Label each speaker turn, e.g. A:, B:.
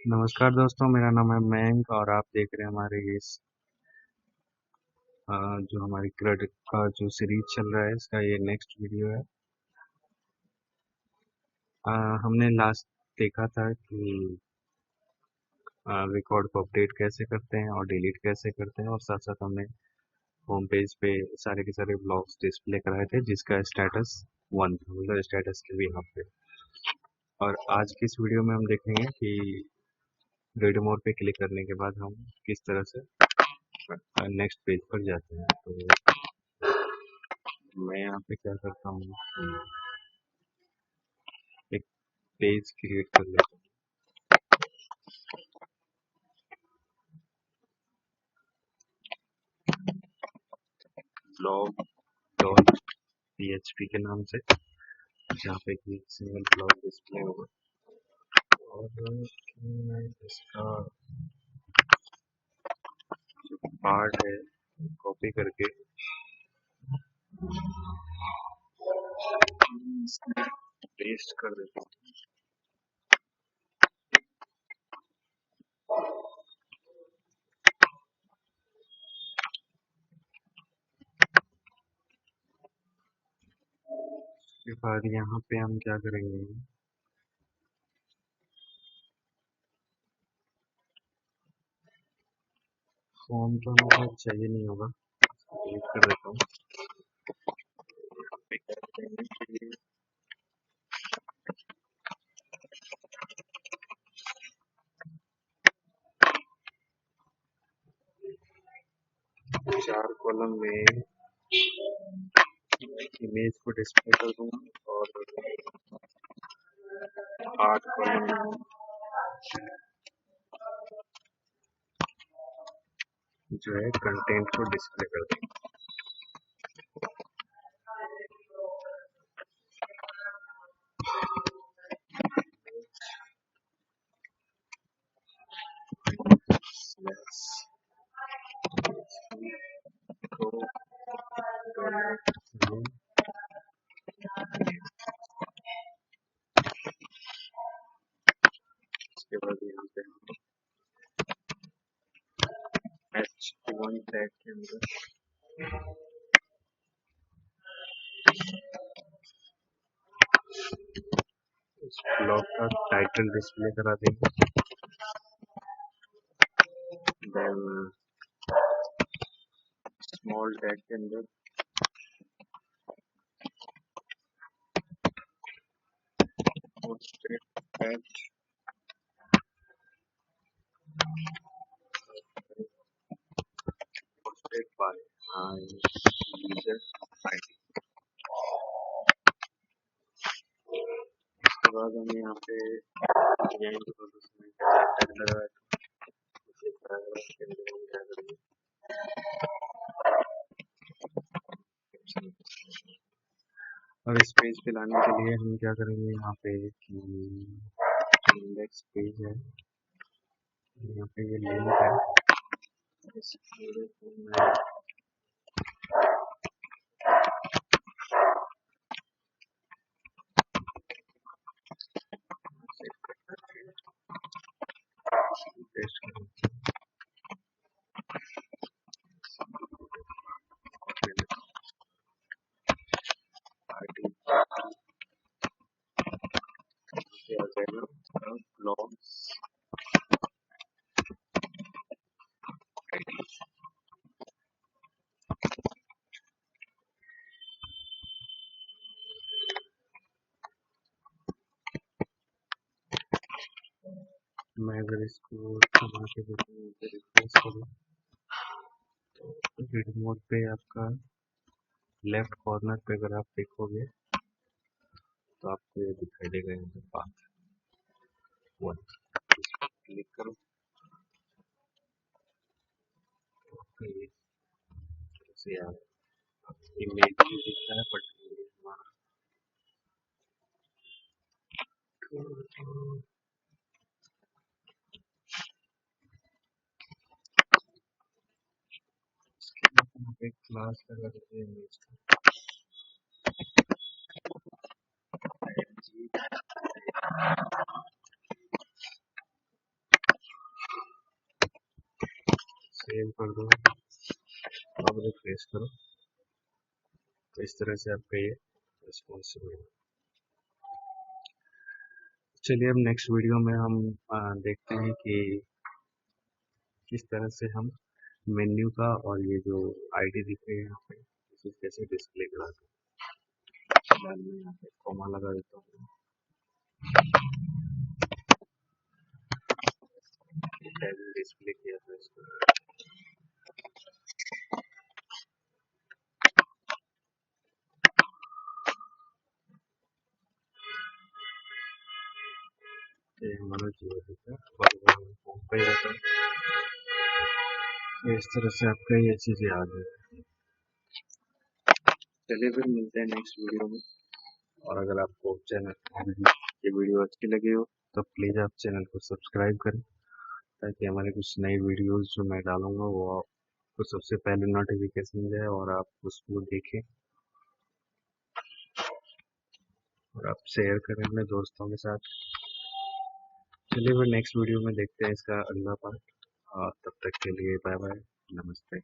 A: नमस्कार दोस्तों, मेरा नाम है मयंक और आप देख रहे हैं हमारे इस जो हमारी क्रेडिट का जो सीरीज चल रहा है इसका ये नेक्स्ट वीडियो है। हमने लास्ट देखा था कि रिकॉर्ड को अपडेट कैसे करते हैं और डिलीट कैसे करते हैं, और साथ साथ हमने होम पेज पे सारे के सारे ब्लॉग्स डिस्प्ले कराए थे जिसका स्टेटस 1 था, मतलब स्टेटस के भी यहाँ पे। और आज की इस वीडियो में हम देखेंगे कि रीड मोर पे क्लिक करने के बाद हम किस तरह से नेक्स्ट पेज पर जाते हैं। तो मैं यहाँ पे क्या करता हूँ कि एक पेज क्रिएट कर लेता हूँ। ब्लॉग डॉट PHP के नाम से, जहाँ पे कि सिंगल ब्लॉग डिस्प्ले होगा और इसका जो पार्ट है कॉपी करके पेस्ट कर देता हूँ। उसके बाद यहाँ पे हम क्या करेंगे, फॉर्म तो हमें चाहिए नहीं होगा, डिलीट कर देता हूँ। यहाँ पे क्या करेंगे कि 4 कॉलम में इमेज को डिस्प्ले कर दूंगा और 8 कॉलम में जो है कंटेंट को डिस्प्ले कर दूंगा। उसके बाद यहाँ पे हम H1 टैग के अंदर इस ब्लॉग का टाइटल डिस्प्ले करा देंगे। देन स्मॉल टैग के अंदर posted by user ID। उसके बाद हम यहाँ पे टैग लगाए, पैराग्राफ के अंदर हम क्या करेंगे, और इस पेज पे लाने के लिए हम क्या करेंगे, यहाँ पे इंडेक्स पेज है, यहाँ पे ये लिंक है, इस पूरे को मैं पेस्ट करूँगा। ब्लॉग्स मैं अगर इसको कमा के रिफ्रेश करूँ तो रीड मोड पे आपका लेफ्ट कॉर्नर पे अगर आप देखोगे तो आपको ये दिखाई देगा, यहाँ पे पाथ 1 क्लिक करो तो ये से आप इमेज भी दिखता है, बट हमारा एक क्लास लगा देते हैं इमेज का, सेव कर दो, अब रिफ्रेश करो। तो इस तरह से आपका ये रिस्पॉन्सिव है। चलिए अब नेक्स्ट वीडियो में हम देखते हैं कि किस तरह से हम मेन्यू का और ये जो आईडी दिख रही है यहाँ पे इसे कैसे डिस्प्ले कराते हैं। मैं यहाँ पे कॉमा लगा देता हूँ, डिस्प्ले किया था इसको। ये हमारा जो है होम पे रहता है। इस तरह से आपका ये चीज़ें आ जाए। चलिए फिर मिलते हैं नेक्स्ट वीडियो में। और अगर आपको चैनल ये वीडियो अच्छी लगी हो तो प्लीज़ आप चैनल को सब्सक्राइब करें, ताकि हमारे कुछ नई वीडियोस जो मैं डालूंगा वो आपको सबसे पहले नोटिफिकेशन जाए और आप उसको देखें और आप शेयर करें अपने दोस्तों के साथ। चलिए फिर नेक्स्ट वीडियो में देखते हैं इसका अगला पार्ट। तब तक के लिए बाय बाय, नमस्ते।